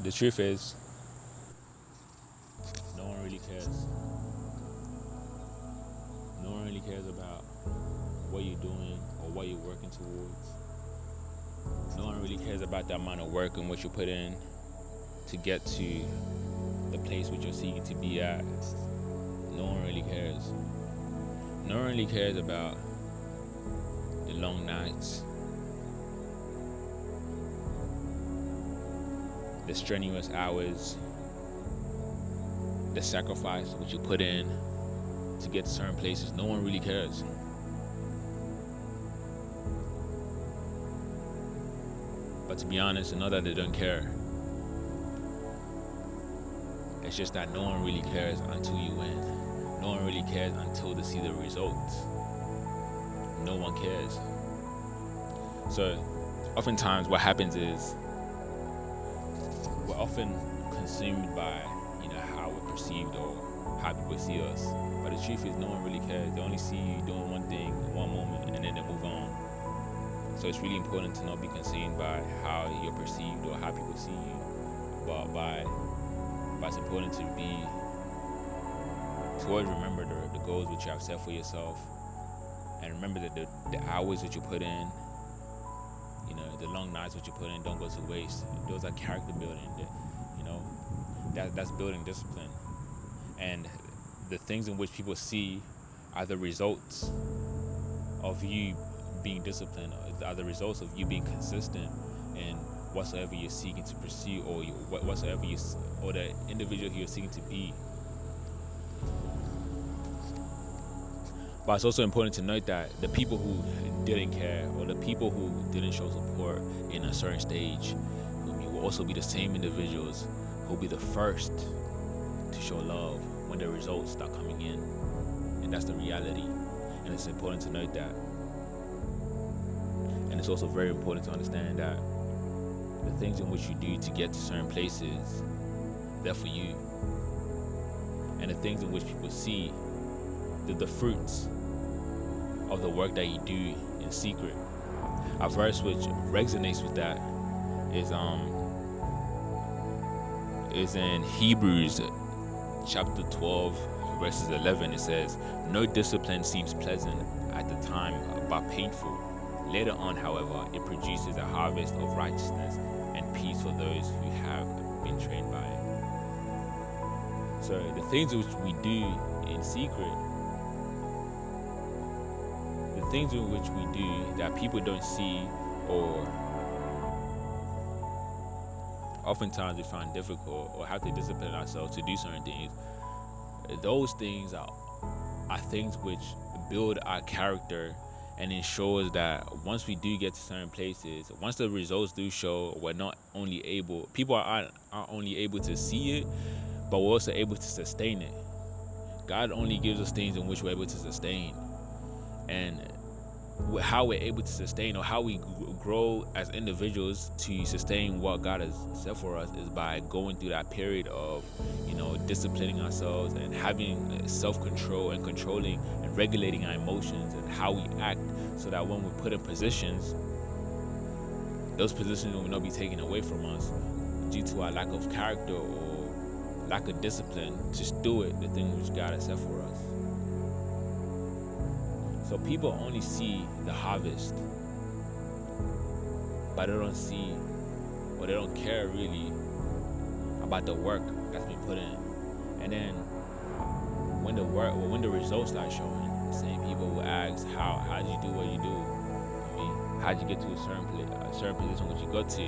The truth is, no one really cares. No one really cares about what you're doing or what you're working towards. No one really cares about the amount of work and what you put in to get to the place which you're seeking to be at. No one really cares. No one really cares about the long nights, the strenuous hours, the sacrifice which you put in to get to certain places. No one really cares. But to be honest, it's not that they don't care. It's just that no one really cares until you win. No one really cares until they see the results. No one cares. So, oftentimes what happens is we're often consumed by, how we're perceived or how people see us. But the truth is, no one really cares. They only see you doing one thing in one moment, and then they move on. So it's really important to not be consumed by how you're perceived or how people see you, but it's important to always remember the goals which you have set for yourself, and remember that the hours that you put in, the long nights that you put in don't go to waste. Those are character building. That's building discipline, and the things in which people see are the results of you being disciplined, are the results of you being consistent in whatsoever you're seeking to pursue, or or the individual you're seeking to be. But it's also important to note that the people who didn't care, or the people who didn't show support in a certain stage, will also be the same individuals who'll be the first to show love when the results start coming in. And that's the reality. And it's important to note that. And it's also very important to understand that the things in which you do to get to certain places, they're for you. And the things in which people see, the fruits of the work that you do in secret. A verse which resonates with that is in Hebrews chapter 12 verses 11. It says, "No discipline seems pleasant at the time, but painful. Later on, however, it produces a harvest of righteousness and peace for those who have been trained by it." So the things which we do in secret, the things in which we do that people don't see, or oftentimes we find difficult or have to discipline ourselves to do certain things, those things are things which build our character and ensures that once we do get to certain places, once the results do show, people aren't only able to see it, but we're also able to sustain it. God only gives us things in which we're able to sustain. And how we're able to sustain, or how we grow as individuals to sustain what God has set for us, is by going through that period of, disciplining ourselves and having self-control and controlling and regulating our emotions and how we act, so that when we're put in positions, those positions will not be taken away from us due to our lack of character or lack of discipline to steward the thing which God has set for us. So people only see the harvest, but they don't see, or they don't care really about the work that's been put in. And then when the results start showing, the same people will ask, how did you do what you do? How did you get to a certain position which you got to?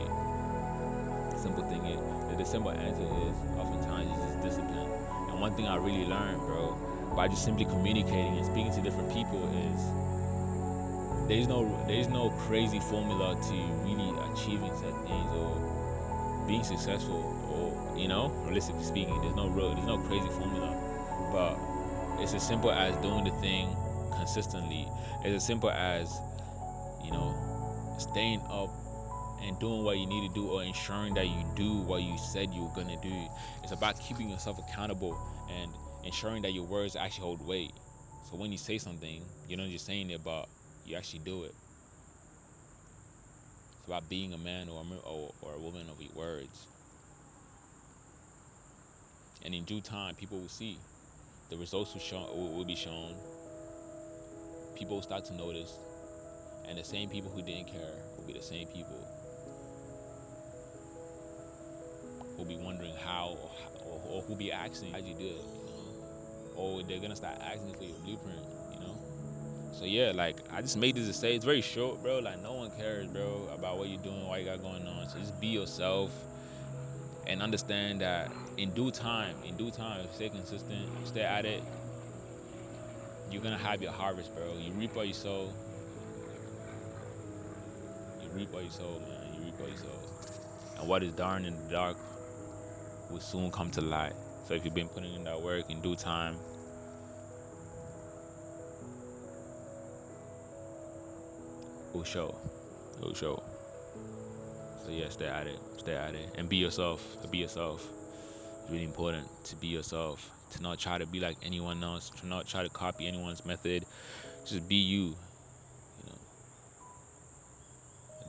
The simple thing is, the simple answer is, oftentimes it's just discipline. And one thing I really learned, bro, by just simply communicating and speaking to different people, is there's no crazy formula to really achieving certain things or being successful, or realistically speaking, there's no crazy formula. But it's as simple as doing the thing consistently. It's as simple as staying up and doing what you need to do, or ensuring that you do what you said you were gonna do. It's about keeping yourself accountable and ensuring that your words actually hold weight. So when you say something, you're not just saying it, but you actually do it. It's about being a man or a woman of your words. And in due time, people will see. The results will be shown. People will start to notice. And the same people who didn't care will be the same people who'll be wondering how, or who'll be asking, how'd you do it, Or they're gonna start asking for your blueprint. So yeah, like, I just made this to say, it's very short, bro. Like, no one cares, bro, about what you're doing, what you got going on. So just be yourself and understand that in due time, if you stay consistent, stay at it, you're gonna have your harvest, bro. You reap what you sow. You reap what you sow, man. You reap what you sow. And what is dark in the dark will soon come to light. So if you've been putting in that work, in due time, it will show. It will show. So yeah, stay at it, and be yourself. It's really important to be yourself. To not try to be like anyone else. To not try to copy anyone's method. Just be you.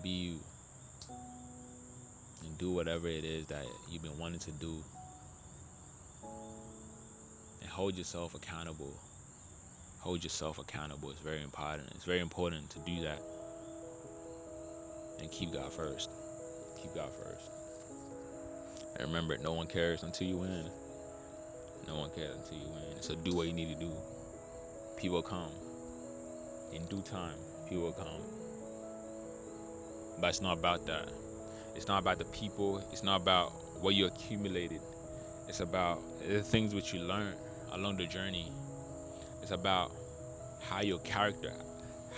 Be you. And do whatever it is that you've been wanting to do. And hold yourself accountable. It's very important. It's very important to do that. And keep God first. And remember, no one cares until you win. So do what you need to do. People come. In due time, people will come. But it's not about that. It's not about the people. It's not about what you accumulated. It's about the things which you learned along the journey. It's about how your character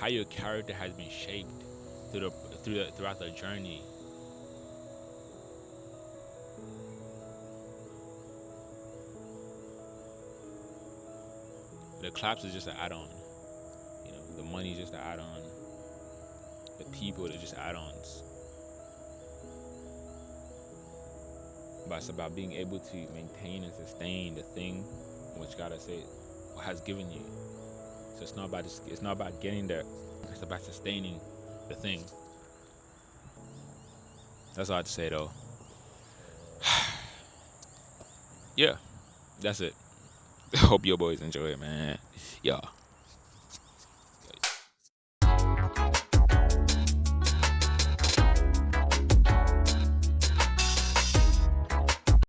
has been shaped throughout the journey. The claps is just an add-on. The money is just an add-on. The people are just add-ons. But it's about being able to maintain and sustain the thing which God has given you. So it's not about getting there. It's about sustaining the thing. That's all I have to say, though. Yeah, that's it. Hope your boys enjoy it, man. Yeah.